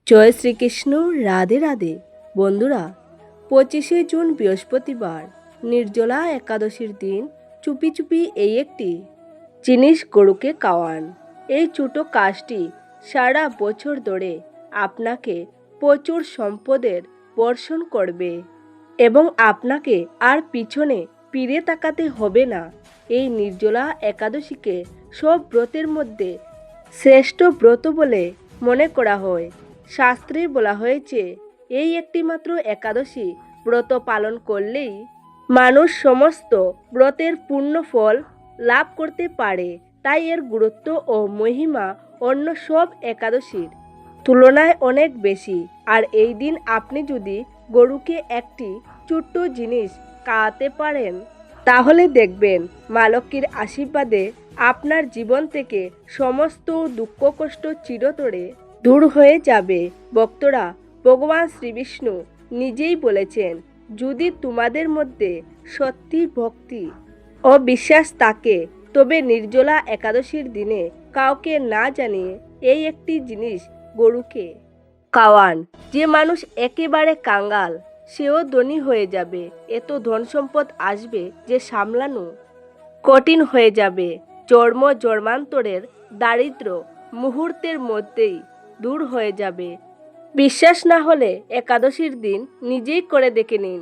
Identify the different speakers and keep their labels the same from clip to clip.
Speaker 1: জয় শ্রীকৃষ্ণ। রাধে রাধে। বন্ধুরা, 25শে জুন বৃহস্পতিবার নির্জলা একাদশীর দিন চুপি চুপি এই একটি জিনিস গরুকে খাওয়ান। এই ছোট কাজটি সারা বছর ধরে আপনাকে প্রচুর সম্পদের বর্ষণ করবে এবং আপনাকে আর পিছনে ফিরে তাকাতে হবে না। এই নির্জলা একাদশীকে সব ব্রতের মধ্যে শ্রেষ্ঠ ব্রত বলে মনে করা হয়। শাস্ত্রে বলা হয়েছে, এই একটি মাত্র একাদশী ব্রত পালন করলেই মানুষ সমস্ত ব্রতের পূর্ণ ফল লাভ করতে পারে। তাই এর গুরুত্ব ও মহিমা অন্য সব একাদশীর তুলনায় অনেক বেশি। আর এই দিন আপনি যদি গরুকে একটি ছোট্ট জিনিস খাওয়াতে পারেন, তাহলে দেখবেন মা লক্ষ্মীর আশীর্বাদে আপনার জীবন থেকে সমস্ত দুঃখ কষ্ট চিরতরে দূর হয়ে যাবে। ভক্তরা, ভগবান শ্রীবিষ্ণু নিজেই বলেছেন, যদি তোমাদের মধ্যে সত্যি ভক্তি ও বিশ্বাস থাকে তবে নির্জলা একাদশীর দিনে কাউকে না জানিয়ে এই একটি জিনিস গরুকে খাওয়ান। যে মানুষ একেবারে কাঙ্গাল সেও ধনী হয়ে যাবে। এত ধন সম্পদ আসবে যে সামলানো কঠিন হয়ে যাবে। জন্মান্তরের দারিদ্র মুহূর্তের মধ্যেই দূর হয়ে যাবে। বিশ্বাস না হলে একাদশীর দিন নিজেই করে দেখে নিন।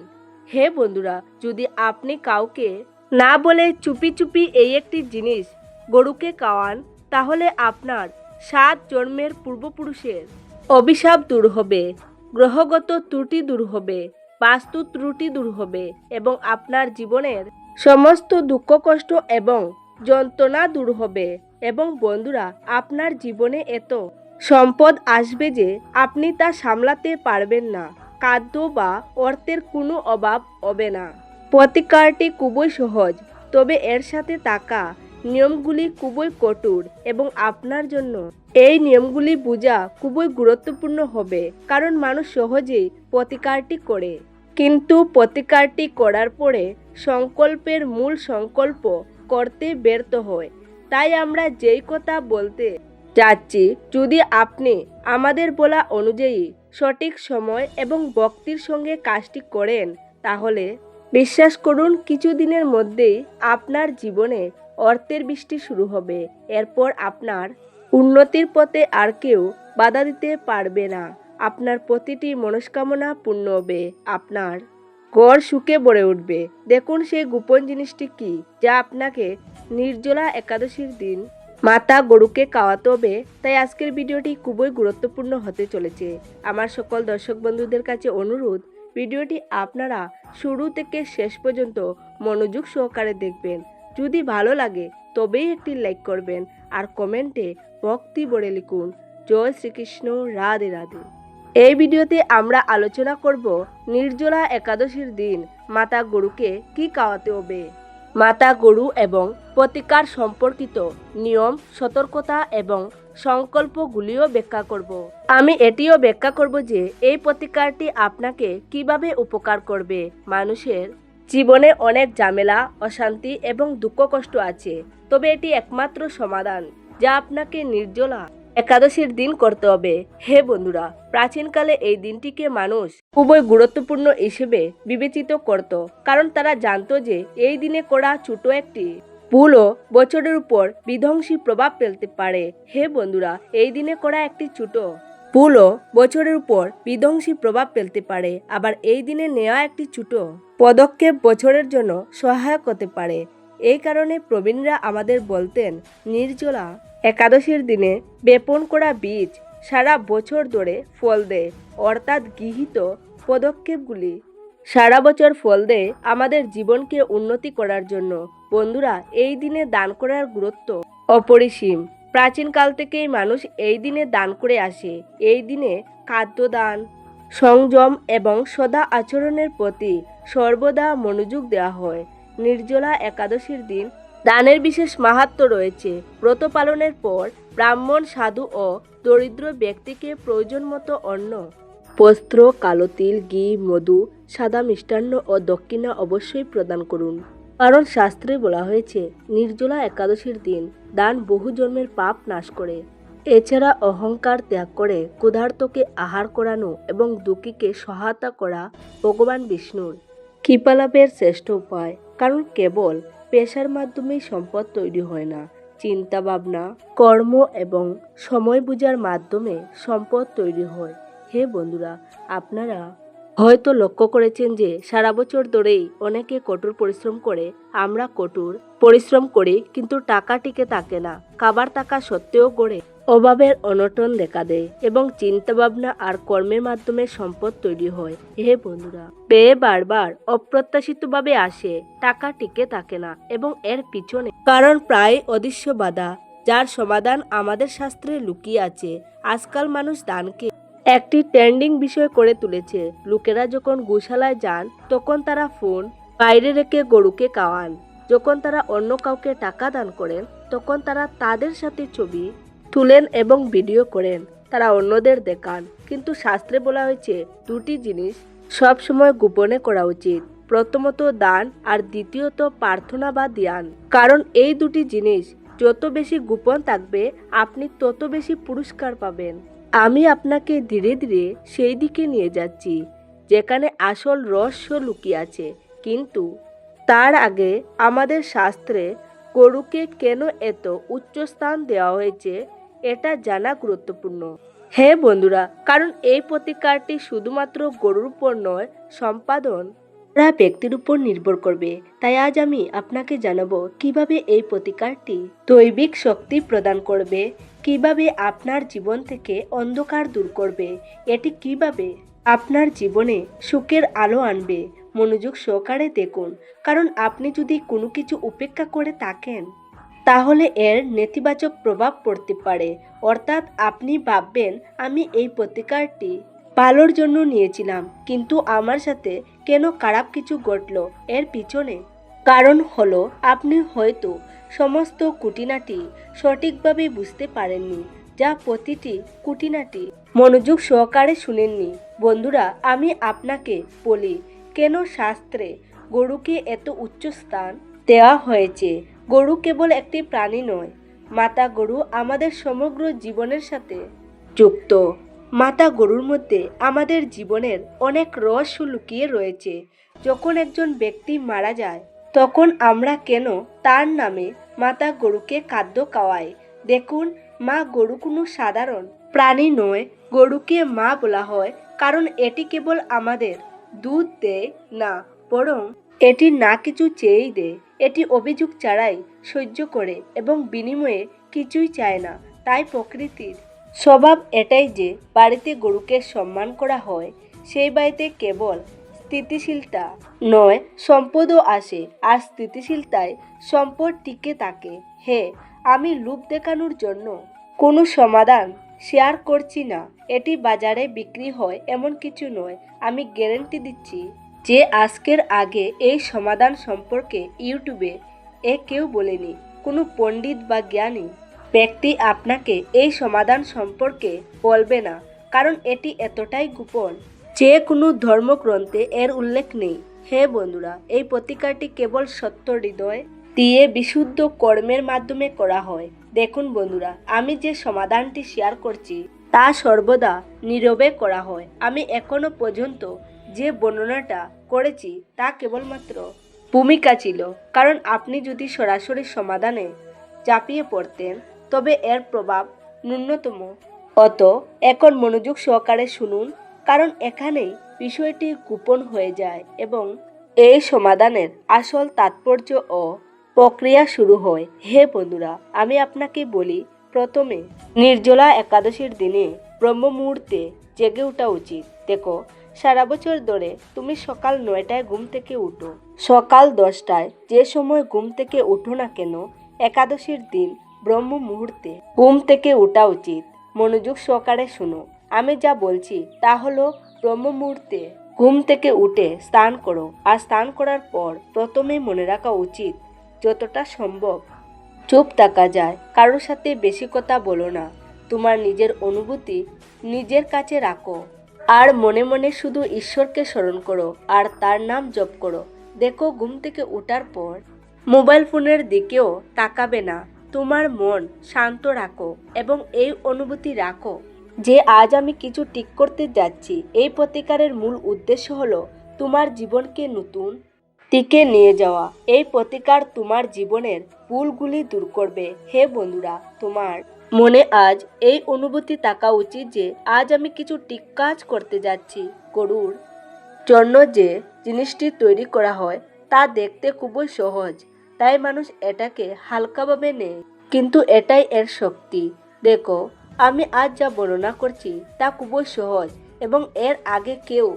Speaker 1: হে বন্ধুরা, যদি আপনি কাউকে না বলে চুপি চুপি এই একটি জিনিস গরুকে খাওয়ান, তাহলে আপনার 7 জন্মের পূর্বপুরুষের অভিশাপ দূর হবে, গ্রহগত ত্রুটি দূর হবে, বাস্তু ত্রুটি দূর হবে এবং আপনার জীবনের সমস্ত দুঃখ কষ্ট এবং যন্ত্রণা দূর হবে। এবং বন্ধুরা, আপনার জীবনে এত সম্পদ আসবে যে আপনি তা সামলাতে পারবেন না। খাদ্য বা অর্থের কোনো অভাব হবে না। প্রতিকারটি খুবই সহজ, তবে এর সাথে থাকা নিয়মগুলি খুবই কঠোর এবং আপনার জন্য এই নিয়মগুলি বোঝা খুবই গুরুত্বপূর্ণ হবে। কারণ মানুষ সহজেই প্রতিকারটি করে, কিন্তু প্রতিকারটি করার পরে সংকল্পের মূল সংকল্প করতে ব্যর্থ হয়। তাই আমরা যেই কথা বলতে যাচ্ছি, যদি আপনি আমাদের বলা অনুযায়ী সঠিক সময় এবং ভক্তির সঙ্গে কাজটি করেন, তাহলে বিশ্বাস করুন কিছুদিনের মধ্যেই আপনার জীবনে অর্থের বৃষ্টি শুরু হবে। এরপর আপনার উন্নতির পথে আর কেউ বাধা দিতে পারবে না। আপনার প্রতিটি মনস্কামনা পূর্ণ হবে, আপনার ঘর সুখে ভরে উঠবে। দেখুন সেই গোপন জিনিসটি কি, যা আপনাকে নির্জলা একাদশীর দিন মাতা গরুকে খাওয়াতে হবে। তাই আজকের ভিডিওটি খুবই গুরুত্বপূর্ণ হতে চলেছে। আমার সকল দর্শক বন্ধুদের কাছে অনুরোধ, ভিডিওটি আপনারা শুরু থেকে শেষ পর্যন্ত মনোযোগ সহকারে দেখবেন। যদি ভালো লাগে তবেই একটি লাইক করবেন আর কমেন্টে ভক্তি ভরে লিখুন, জয় শ্রীকৃষ্ণ, রাধে রাধে। এই ভিডিওতে আমরা আলোচনা করব নির্জলা একাদশীর দিন মাতা গরুকে কি খাওয়াতে হবে, মাতা গরু এবং প্রতিকার সম্পর্কিত নিয়ম, সতর্কতা এবং সংকল্পগুলিও ব্যাখ্যা করব। আমি এটিও ব্যাখ্যা করব যে এই প্রতিকারটি আপনাকে কিভাবে উপকার করবে। মানুষের জীবনে অনেক ঝামেলা, অশান্তি এবং দুঃখ কষ্ট আছে, তবে এটি একমাত্র সমাধান যা আপনাকে নির্জলা একাদশীর দিন করতে হবে। হে বন্ধুরা, প্রাচীনকালে এই দিনটিকে মানুষ খুবই গুরুত্বপূর্ণ হিসেবে বিবেচিত করত, কারণ তারা জানতো যে এই দিনে করা ছোট একটি ভুলও বছরের উপর বিধ্বংসী প্রভাব ফেলতে পারে। হে বন্ধুরা, এই দিনে করা একটি ছোট ভুলও বছরের উপর বিধ্বংসী প্রভাব ফেলতে পারে। আবার এই দিনে নেওয়া একটি ছোট পদক্ষেপ বছরের জন্য সহায়ক হতে পারে। এই কারণে প্রবীণরা আমাদের বলতেন, নির্জলা একাদশীর দিনে বপন করা বীজ সারা বছর ধরে ফল দেয়। অর্থাৎ গৃহীত পদক্ষেপগুলি সারা বছর ফল দেয় আমাদের জীবনকে উন্নতি করার জন্য। বন্ধুরা, এই দিনে দান করার গুরুত্ব অপরিসীম। প্রাচীনকাল থেকেই মানুষ এই দিনে দান করে আসে। এই দিনে খাদ্যদান, সংযম এবং সদা আচরণের প্রতি সর্বদা মনোযোগ দেওয়া হয়। নির্জলা একাদশীর দিন দানের বিশেষ মাহাত্ম্য রয়েছে। ব্রত পালনের পর ব্রাহ্মণ, সাধু ও দরিদ্র ব্যক্তিকে প্রয়োজন মতো অন্ন, বস্ত্র, কালো তিল, ঘি, মধু, সাদা মিষ্টান্ন ও দক্ষিণা অবশ্যই প্রদান করুন। কারণ শাস্ত্রে বলা হয়েছে, নির্জলা একাদশীর দিন দান বহু জন্মের পাপ নাশ করে। এছাড়া অহংকার ত্যাগ করে ক্ষুধার্তকে আহার করানো এবং দুঃখীকে সহায়তা করা ভগবান বিষ্ণুর কৃপালাভের শ্রেষ্ঠ উপায়। কারণ কেবল পেশার মাধ্যমেই সম্পদ তৈরি হয় না, চিন্তা ভাবনা, কর্ম এবং সময় বোঝার মাধ্যমে সম্পদ তৈরি হয়। হে বন্ধুরা, আপনারা হয়তো লক্ষ্য করেছেন যে সারা বছর ধরেই অনেকে কঠোর পরিশ্রম করে। আমরা কঠোর পরিশ্রম করি কিন্তু টাকা টিকে থাকে না। খাবার টাকা সত্ত্বেও গড়ে অভাবের অনটন দেখা দেয় এবং চিন্তা ভাবনা আর কর্মের মাধ্যমে সম্পদ তৈরি হয়। হে বন্ধুরা, ব্যয় বারবার অপ্রত্যাশিতভাবে আসে, টাকা টিকে থাকে না এবং এর পিছনে কারণ প্রায় অদৃশ্য বাধা, যার সমাধান আমাদের শাস্ত্রে লুকিয়ে আছে। আজকাল মানুষ দানকে একটি ট্রেন্ডিং বিষয় করে তুলেছে। লোকেরা যখন গোশালায় যান তখন তারা ফোন বাইরে রেখে গরুকে খাওয়ান। যখন তারা অন্য কাউকে টাকা দান করেন তখন তারা তাদের সাথে ছবি তুলেন এবং ভিডিও করেন, তারা অন্যদের দেখান। কিন্তু শাস্ত্রে বলা হয়েছে দুটি জিনিস সব সময় গোপনে করা উচিত, প্রথমত দান আর দ্বিতীয়ত প্রার্থনা বা ধ্যান। কারণ এই দুটি জিনিস যত বেশি গোপন থাকবে আপনি তত বেশি পুরস্কার পাবেন। আমি আপনাকে ধীরে ধীরে সেই দিকে নিয়ে যাচ্ছি যেখানে আসল রহস্য লুকিয়ে আছে। কিন্তু তার আগে আমাদের শাস্ত্রে গরুকে কেন এত উচ্চ স্থান দেওয়া হয়েছে এটা জানা গুরুত্বপূর্ণ। হে বন্ধুরা, কারণ এই প্রতিকারটি শুধুমাত্র গরুর উপর নয়, সম্পাদন করা ব্যক্তির উপর নির্ভর করবে। তাই আজ আমি আপনাকে জানাবো কিভাবে এই প্রতিকারটি দৈবিক শক্তি প্রদান করবে, কিভাবে আপনার জীবন থেকে অন্ধকার দূর করবে, এটি কিভাবে আপনার জীবনে সুখের আলো আনবে। মনোযোগ সহকারে দেখুন, কারণ আপনি যদি কোনো কিছু উপেক্ষা করে থাকেন তাহলে এর নেতিবাচক প্রভাব পড়তে পারে। অর্থাৎ আপনি ভাববেন আমি এই প্রতিকারটি ভালোর জন্য নিয়েছিলাম, কিন্তু আমার সাথে কেন খারাপ কিছু ঘটলো। এর পিছনে কারণ হলো আপনি হয়তো সমস্ত খুঁটিনাটি সঠিকভাবে বুঝতে পারেননি, যা প্রতিটি খুঁটিনাটি মনোযোগ সহকারে শুনেননি। বন্ধুরা, আমি আপনাকে বলি কেন শাস্ত্রে গরুকে এত উচ্চ স্থান দেওয়া হয়েছে। গরু কেবল একটি প্রাণী নয়, মাতা গরু আমাদের সমগ্র জীবনের সাথে যুক্ত। মাতা গরুর মধ্যে আমাদের জীবনের অনেক রহস্য লুকিয়ে রয়েছে। যখন একজন ব্যক্তি মারা যায় তখন আমরা কেন তার নামে মাতা গরুকে খাদ্য খাওয়াই। দেখুন, মা গরু কোনো সাধারণ প্রাণী নয়। গরুকে মা বলা হয় কারণ এটি কেবল আমাদের দুধ দেয় না, বরং এটি না কিছু চেয়েই দেয়। এটি অভিযোগ ছাড়াই সহ্য করে এবং বিনিময়ে কিছুই চায় না। তাই প্রকৃতির স্বভাব এটাই যে বাড়িতে গরুকে সম্মান করা হয়, সেই বাড়িতে কেবল স্থিতিশীলতা নয়, সম্পদও আসে। আর স্থিতিশীলতায় সম্পদ টিকে থাকে। হে, আমি লোভ দেখানোর জন্য কোনো সমাধান শেয়ার করছি না। এটি বাজারে বিক্রি হয় এমন কিছু নয়। আমি গ্যারান্টি দিচ্ছি যে আজকের আগে এই সমাধান সম্পর্কে ইউটিউবে কেউ বলেনি। কোনো পণ্ডিত বা জ্ঞানী ব্যক্তি আপনাকে এই সমাধান সম্পর্কে বলবে না, কারণ এটি এতটাই গোপন যে কোনো ধর্মগ্রন্থে এর উল্লেখ নেই। হে বন্ধুরা, এই প্রতিকারটি কেবল সত্য হৃদয় দিয়ে বিশুদ্ধ কর্মের মাধ্যমে করা হয়। দেখুন বন্ধুরা, আমি যে সমাধানটি শেয়ার করছি তা সর্বদা নীরবে করা হয়। আমি এখনো পর্যন্ত যে বর্ণনাটা করেছি তা কেবলমাত্র ভূমিকা ছিল, কারণ আপনি যদি সরাসরি সমাধানে ঝাঁপিয়ে পড়তেন তবে এর প্রভাব ন্যূনতম হতো। এখন মনোযোগ সহকারে শুনুন, কারণ এখানেই বিষয়টি গোপন হয়ে যায় এবং এই সমাধানের আসল তাৎপর্য ও প্রক্রিয়া শুরু হয়। হে বন্ধুরা, আমি আপনাকে বলি, প্রথমে নির্জলা একাদশীর দিনে ব্রহ্ম মুহূর্তে জেগে ওঠা উচিত। দেখো, সারা বছর ধরে তুমি সকাল 9টায় ঘুম থেকে উঠো, সকাল 10টায়, যে সময় ঘুম থেকে উঠো না কেন, একাদশীর দিন ব্রহ্ম মুহূর্তে ঘুম থেকে ওঠা উচিত। মনোযোগ সহকারে শুনো, আমি যা বলছি তা হলো ব্রহ্ম মুহূর্তে ঘুম থেকে উঠে স্নান করো। আর স্নান করার পর প্রথমেই মনে রাখা উচিত যতটা সম্ভব চুপ থাকা যায়। কারোর সাথে বেশি কথা বলো না। তোমার নিজের অনুভূতি নিজের কাছে রাখো আর মনে মনে শুধু ঈশ্বরকে স্মরণ করো আর তার নাম জপ করো। দেখো, ঘুম থেকে ওঠার পর মোবাইল ফোনের দিকেও তাকাবে না। তোমার মন শান্ত রাখো এবং এই অনুভূতি রাখো যে আজ আমি কিছু ঠিক করতে যাচ্ছি। এই প্রতিকারের মূল উদ্দেশ্য হলো তোমার জীবনকে নতুন দিকে নিয়ে যাওয়া। এই প্রতিকার তোমার জীবনের ভুলগুলি দূর করবে। হে বন্ধুরা, তোমার মনে আজ এই অনুভূতি থাকা উচিত যে আজ আমি কিছু ঠিক কাজ করতে যাচ্ছি। গরুর জন্য যে জিনিসটি তৈরি করা হয় তা দেখতে খুবই সহজ, তাই মানুষ এটাকে হালকাভাবে নেয়, কিন্তু এটাই এর শক্তি। দেখো, আমি আজ যা বর্ণনা করছি তা খুবই সহজ এবং এর আগে কেউ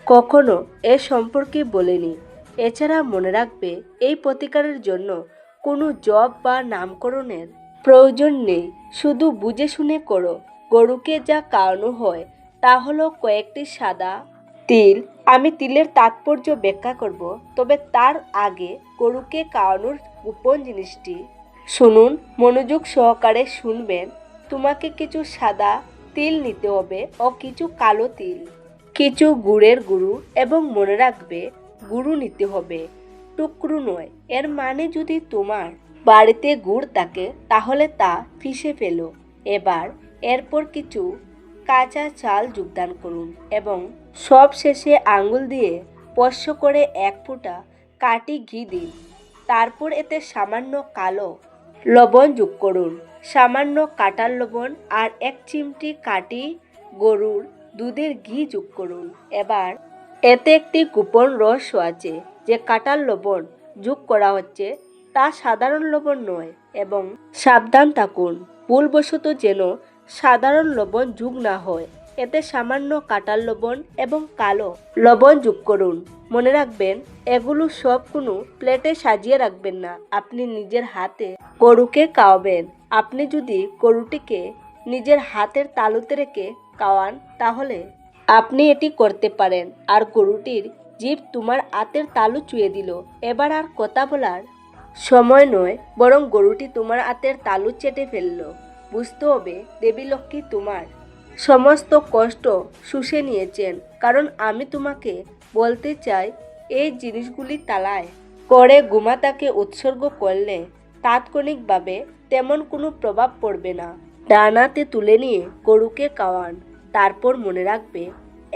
Speaker 1: কখনো এর সম্পর্কে বলেনি। এছাড়া মনে রাখবে, এই প্রতিকারের জন্য কোনো জপ বা নামকরণের প্রয়োজন নেই, শুধু বুঝে শুনে করো। গরুকে যা খাওয়ানো হয় তা হলো কয়েকটি সাদা তিল। আমি তিলের তাৎপর্য ব্যাখ্যা করব, তবে তার আগে গরুকে খাওয়ানোর গোপন জিনিসটি শুনুন। মনোযোগ সহকারে শুনবেন। তোমাকে কিছু সাদা তিল নিতে হবে ও কিছু কালো তিল, কিছু গুড়ের গুঁড়ো, এবং মনে রাখবে গুঁড়ো নিতে হবে, টুকরো নয়। এর মানে যদি তোমার বাড়িতে গুড় থাকে তাহলে তা পিষে ফেলো। এরপর কিছু কাঁচা চাল যোগদান করুন এবং সব শেষে আঙ্গুল দিয়ে স্পর্শ করে এক ফোঁটা কাটি ঘি দিন। তারপর এতে সামান্য কালো লবণ যোগ করুন, সামান্য কাঁটার লবণ আর এক চিমটি কাটি গরুর দুধের ঘি যোগ করুন। এবার এতে একটি গোপন রহস্য আছে। যে কাঁটার লবণ যোগ করা হচ্ছে তা সাধারণ লবণ নয়, এবং সাবধান থাকুন ভুলবশত যেন সাধারণ লবণ যোগ না হয়। এতে সামান্য কাঁটার লবণ এবং কালো লবণ যোগ করুন। মনে রাখবেন, এগুলো সব কোনো প্লেটে সাজিয়ে রাখবেন না, আপনি নিজের হাতে গরুকে খাওয়াবেন। আপনি যদি গরুটিকে নিজের হাতের তালুতে রেখে খাওয়ান তাহলে আপনি এটি করতে পারেন। আর গরুটির জিভ তোমার হাতের তালু চুয়ে দিল। এবার আর কথা বলার সময় নয়, বরং গরুটি তোমার হাতের তালু চেটে ফেলল। বুঝতে হবে, দেবী লক্ষ্মী তোমার সমস্ত কষ্ট শুষে নিয়েছেন। কারণ আমি তোমাকে বলতে চাই, এই জিনিসগুলি তালায় করে গোমাতাকে উৎসর্গ করলে তাৎক্ষণিকভাবে তেমন কোনো প্রভাব পড়বে না। ডানাতে তুলে নিয়ে গরুকে খাওয়ান। তারপর মনে রাখবে,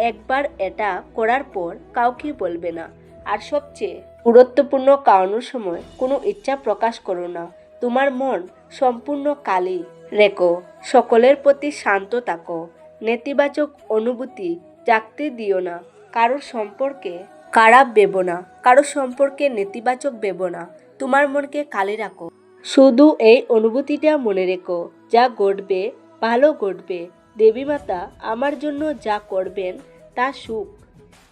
Speaker 1: একবার এটা করার পর কাউকে বলবে না। আর সবচেয়ে গুরুত্বপূর্ণ, খাওয়ানোর সময় কোনো ইচ্ছা প্রকাশ করো না। তোমার মন সম্পূর্ণ খালি রেখো। সকলের প্রতি শান্ত থাকো। নেতিবাচক অনুভূতি জাগতে দিও না। কারোর সম্পর্কে খারাপ ভেবো না, কারোর সম্পর্কে নেতিবাচক ভেবো না। তোমার মনকে খালি রাখো। শুধু এই অনুভূতিটা মনে রেখো, যা ঘটবে ভালো ঘটবে। দেবী মাতা আমার জন্য যা করবেন তা সুখ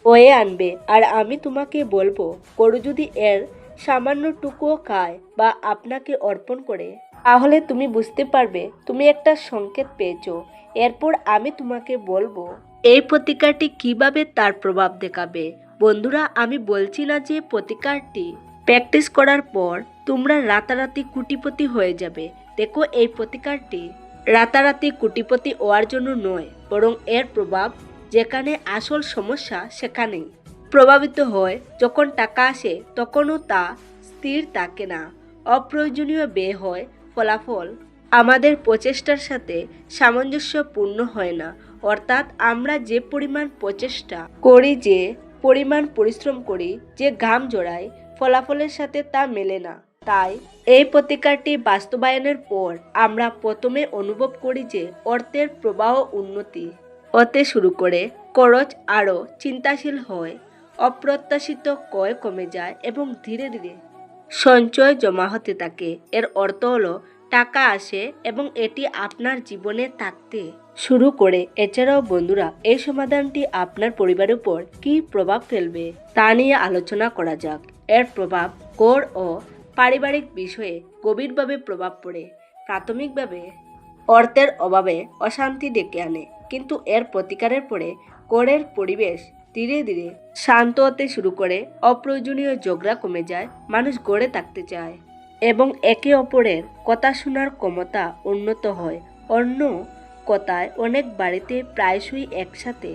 Speaker 1: হয়ে আনবে। আর আমি তোমাকে বলবো, গরু যদি এর সামান্য টুকুও খায় বা আপনাকে অর্পণ করে, তাহলে তুমি বুঝতে পারবে তুমি একটা সংকেত পেয়েছো। এরপর আমি তোমাকে বলবো এই প্রতিকারটি কিভাবে তার প্রভাব দেখাবে। বন্ধুরা, আমি বলছি না যে প্রতিকারটি প্র্যাকটিস করার পর তোমরা রাতারাতি কোটিপতি হয়ে যাবে। দেখো, এই প্রতিকারটি রাতারাতি কোটিপতি হওয়ার জন্য নয়, বরং এর প্রভাব যেখানে আসল সমস্যা সেখানেই প্রভাবিত হয়। যখন টাকা আসে তখনও তা স্থির থাকে না, অপ্রয়োজনীয় ব্যয় হয়। ফলাফল আমাদের প্রচেষ্টার সাথে সামঞ্জস্যপূর্ণ হয় না। অর্থাৎ আমরা যে পরিমাণ প্রচেষ্টা করি, যে পরিমাণ পরিশ্রম করি, যে ঘাম জড়াই, ফলাফলের সাথে তা মেলে না। তাই এই প্রতিকারটি বাস্তবায়নের পর আমরা প্রথমে অনুভব করি যে অর্থের প্রবাহ উন্নতি হতে শুরু করে, খরচ আরও চিন্তাশীল হয়, অপ্রত্যাশিত ক্রয় কমে যায় এবং ধীরে ধীরে সঞ্চয় জমা হতে থাকে। এর অর্থ হলো টাকা আসে এবং এটি আপনার জীবনে থাকতে শুরু করে। এছাড়াও বন্ধুরা, এই সমাধানটি আপনার পরিবারের উপর কী প্রভাব ফেলবে তা নিয়ে আলোচনা করা যাক। এর প্রভাব ঘর ও পারিবারিক বিষয়ে গভীরভাবে প্রভাব পড়ে। প্রাথমিকভাবে অর্থের অভাবে অশান্তি ডেকে আনে, কিন্তু এর প্রতিকারের পরে ঘরের পরিবেশ ধীরে ধীরে শান্ত হতে শুরু করে, অপ্রয়োজনীয় ঝগড়া কমে যায়, মানুষ গড়ে থাকতে চায় এবং একে অপরের কথা শোনার ক্ষমতা উন্নত হয়। অন্য কথায়, অনেক বাড়িতে প্রায়শই একসাথে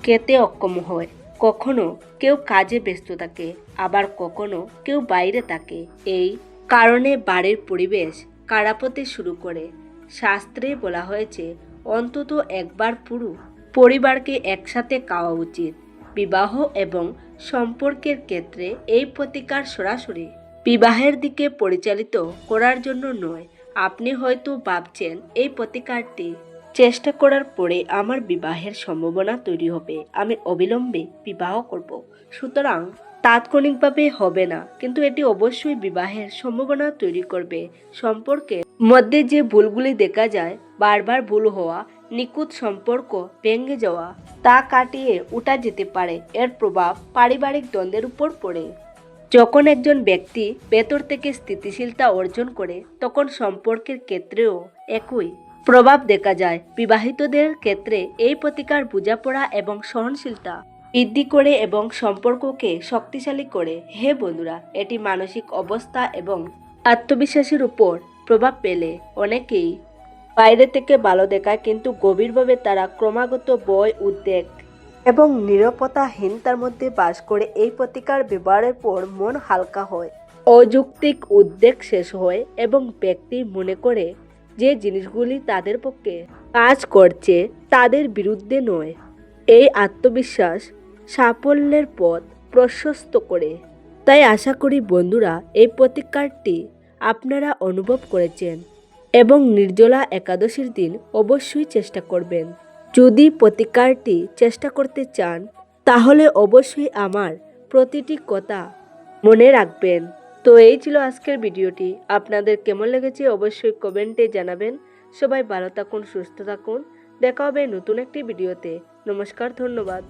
Speaker 1: খেতে অক্ষম হয়। কখনো কেউ কাজে ব্যস্ত থাকে, আবার কখনো কেউ বাইরে থাকে। এই কারণে বাড়ির পরিবেশ কাড়াপোতে শুরু করে। শাস্ত্রে বলা হয়েছে অন্তত একবার পুরো পরিবারকে একসাথে খাওয়া উচিত। বিবাহ এবং সম্পর্কের ক্ষেত্রে এই প্রতিকার সরাসরি বিবাহের দিকে পরিচালিত করার জন্য নয়। আপনি হয়তো ভাবছেন এই প্রতিকারটি চেষ্টা করার পরে আমার বিবাহের সম্ভাবনা তৈরি হবে, আমি অবিলম্বে বিবাহ করব, সুতরাং তাৎক্ষণিকভাবে হবে না, কিন্তু এটি অবশ্যই বিবাহের সম্ভাবনা তৈরি করবে। সম্পর্কের মধ্যে যে ভুলগুলি দেখা যায়, বারবার ভুল হওয়া, নিখুঁত সম্পর্ক ভেঙে যাওয়া, তা কাটিয়ে উঠা যেতে পারে। এর প্রভাব পারিবারিক দ্বন্দ্বের উপর পড়ে। যখন একজন ব্যক্তি ভেতর থেকে স্থিতিশীলতা অর্জন করে, তখন সম্পর্কের ক্ষেত্রেও একই প্রভাব দেখা যায়। বিবাহিতদের ক্ষেত্রে এই প্রতিকার বোঝাপড়া এবং সহনশীলতা বৃদ্ধি করে এবং সম্পর্ককে শক্তিশালী করে। হে বন্ধুরা, এটি মানসিক অবস্থা এবং আত্মবিশ্বাসের উপর প্রভাব পেলে অনেকেই বাইরে থেকে ভালো দেখায়, কিন্তু গভীরভাবে তারা ক্রমাগত ভয়, উদ্বেগ এবং নিরাপত্তাহীনতার মধ্যে বাস করে। এই প্রতিকার ব্যবহারের পর মন হালকা হয়, অযৌক্তিক উদ্বেগ শেষ হয় এবং ব্যক্তি মনে করে যে জিনিসগুলি তাদের পক্ষে কাজ করছে তাদের বিরুদ্ধে নয়। এই আত্মবিশ্বাস সাফল্যের পথ প্রশস্ত করে। তাই আশা করি বন্ধুরা, এই প্রতিকারটি আপনারা অনুভব করেছেন এবং নির্জলা একাদশীর দিন অবশ্যই চেষ্টা করবেন। যদি প্রতিকারটি চেষ্টা করতে চান, তাহলে অবশ্যই আমার প্রতিটি কথা মনে রাখবেন। তো এই ছিল আজকের ভিডিওটি। আপনাদের কেমন লেগেছে অবশ্যই কমেন্টে জানাবেন। সবাই ভালো থাকুন, সুস্থ থাকুন। দেখা হবে নতুন একটি ভিডিওতে। নমস্কার, ধন্যবাদ।